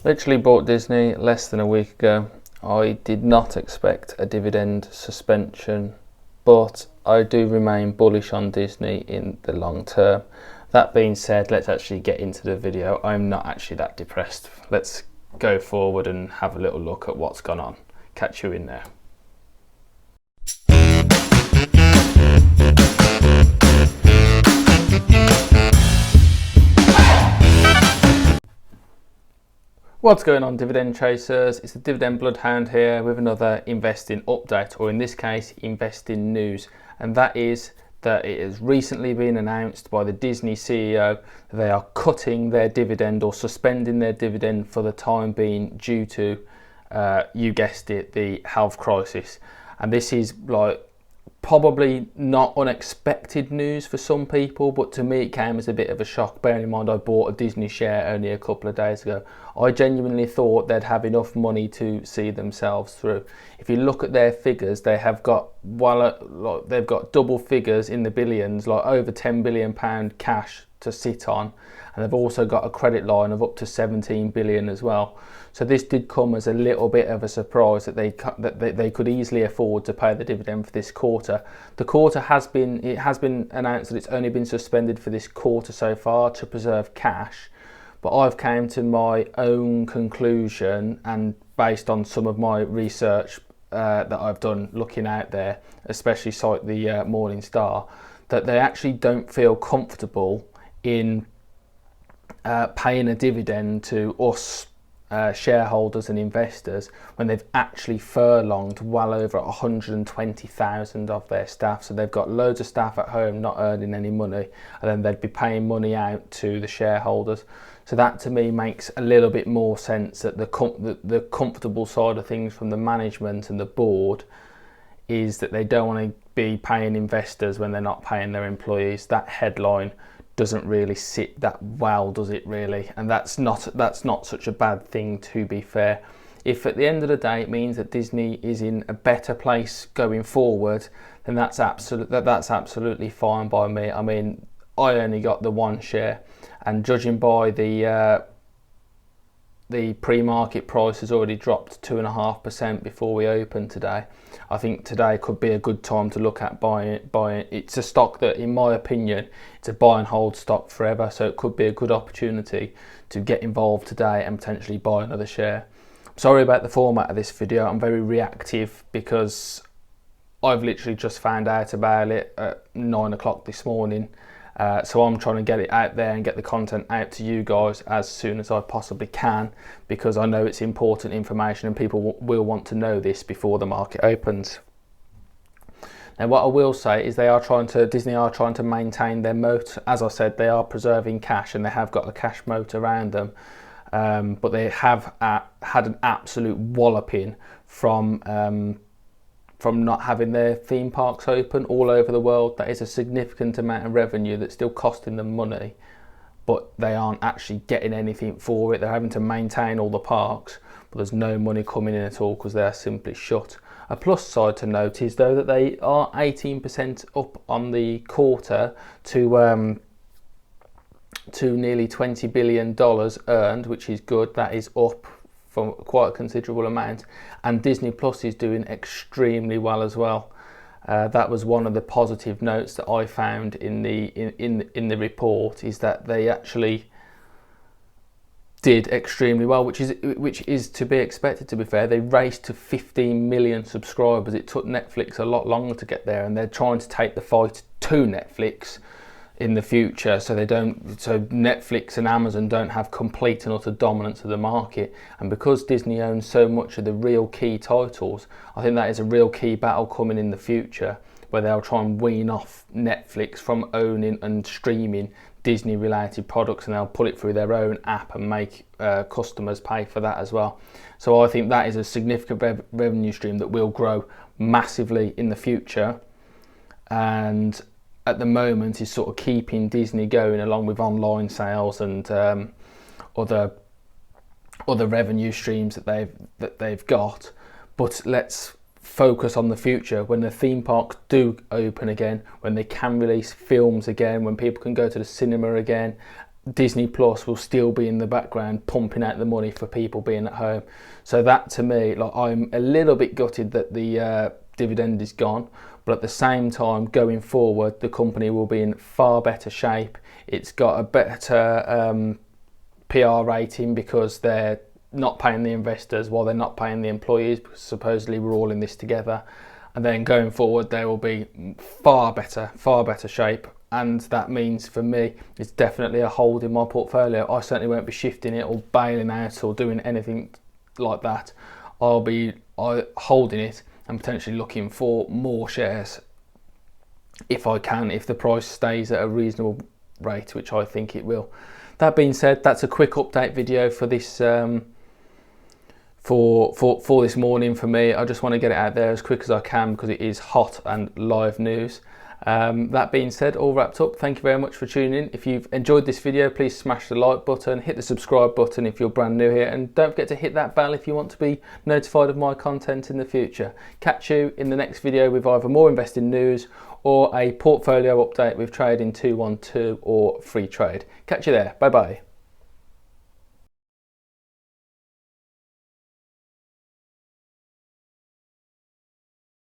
Literally bought Disney less than a week ago. I did not expect a dividend suspension, but I do remain bullish on Disney in the long term. That being said, let's actually get into the video. I'm not actually that depressed. Let's go forward and have a little look at what's gone on. Catch you in there. What's going on, Dividend Chasers? It's the Dividend Bloodhound here with another investing update, or in this case, investing news. And that is that it has recently been announced by the Disney CEO that they are cutting their dividend or suspending their dividend for the time being due to, you guessed it, the health crisis. And this is like probably not unexpected news for some people, but to me it came as a bit of a shock. Bearing in mind I bought a Disney share only a couple of days ago. I genuinely thought they'd have enough money to see themselves through. If you look at their figures, they have got they've got double figures in the billions, like over £10 billion cash to sit on, and they've also got a credit line of up to 17 billion as well. So this did come as a little bit of a surprise that they could easily afford to pay the dividend for this quarter. The quarter has been announced that it's only been suspended for this quarter so far to preserve cash, but I've came to my own conclusion, and based on some of my research that I've done looking out there, especially cite the Morningstar, that they actually don't feel comfortable in paying a dividend to us shareholders and investors when they've actually furloughed well over 120,000 of their staff. So they've got loads of staff at home not earning any money, and then they'd be paying money out to the shareholders. So that to me makes a little bit more sense, that the comfortable side of things from the management and the board is that they don't want to be paying investors when they're not paying their employees. That headline doesn't really sit that well, does it really? And that's not such a bad thing, to be fair. If at the end of the day it means that Disney is in a better place going forward, then that's absolutely fine by me. I mean, I only got the one share, and judging by the pre-market price has already dropped 2.5% before we open today. I think today could be a good time to look at buying it. It's a stock that, in my opinion, it's a buy and hold stock forever, so it could be a good opportunity to get involved today and potentially buy another share. Sorry about the format of this video. I'm very reactive because I've literally just found out about it at 9 o'clock this morning. So I'm trying to get it out there and get the content out to you guys as soon as I possibly can, because I know it's important information and people will want to know this before the market opens. Now, what I will say is Disney are trying to maintain their moat. As I said, they are preserving cash and they have got a cash moat around them, but they have had an absolute walloping from not having their theme parks open all over the world. That is a significant amount of revenue that's still costing them money, but they aren't actually getting anything for it. They're having to maintain all the parks, but there's no money coming in at all because they are simply shut. A plus side to note is, though, that they are 18% up on the quarter to nearly $20 billion earned, which is good. That is up from quite a considerable amount, and Disney Plus is doing extremely well as well. That was one of the positive notes that I found in the report, is that they actually did extremely well, which is to be expected. To be fair, they raced to 15 million subscribers. It took Netflix a lot longer to get there, and they're trying to take the fight to Netflix in the future, so Netflix and Amazon don't have complete and utter dominance of the market. And because Disney owns so much of the real key titles, I think that is a real key battle coming in the future, where they'll try and wean off Netflix from owning and streaming Disney related products, and they'll put it through their own app and make customers pay for that as well. So I think that is a significant revenue stream that will grow massively in the future, and at the moment is sort of keeping Disney going, along with online sales and other revenue streams that they've got. But let's focus on the future. When the theme parks do open again, when they can release films again, when people can go to the cinema again, Disney Plus will still be in the background pumping out the money for people being at home. So that to me, like, I'm a little bit gutted that the dividend is gone, but at the same time, going forward, the company will be in far better shape. It's got a better PR rating because they're not paying the investors while they're not paying the employees, because supposedly we're all in this together. And then going forward, they will be far better shape. And that means for me, it's definitely a hold in my portfolio. I certainly won't be shifting it or bailing out or doing anything like that. I'll be holding it and potentially looking for more shares if I can, if the price stays at a reasonable rate, which I think it will. That being said, that's a quick update video for this for this morning for me. I just want to get it out there as quick as I can because it is hot and live news. That being said, all wrapped up. Thank you very much for tuning in. If you've enjoyed this video, please smash the like button, hit the subscribe button if you're brand new here, and don't forget to hit that bell if you want to be notified of my content in the future. Catch you in the next video with either more investing news or a portfolio update with Trading 212 or free trade. Catch you there. Bye bye.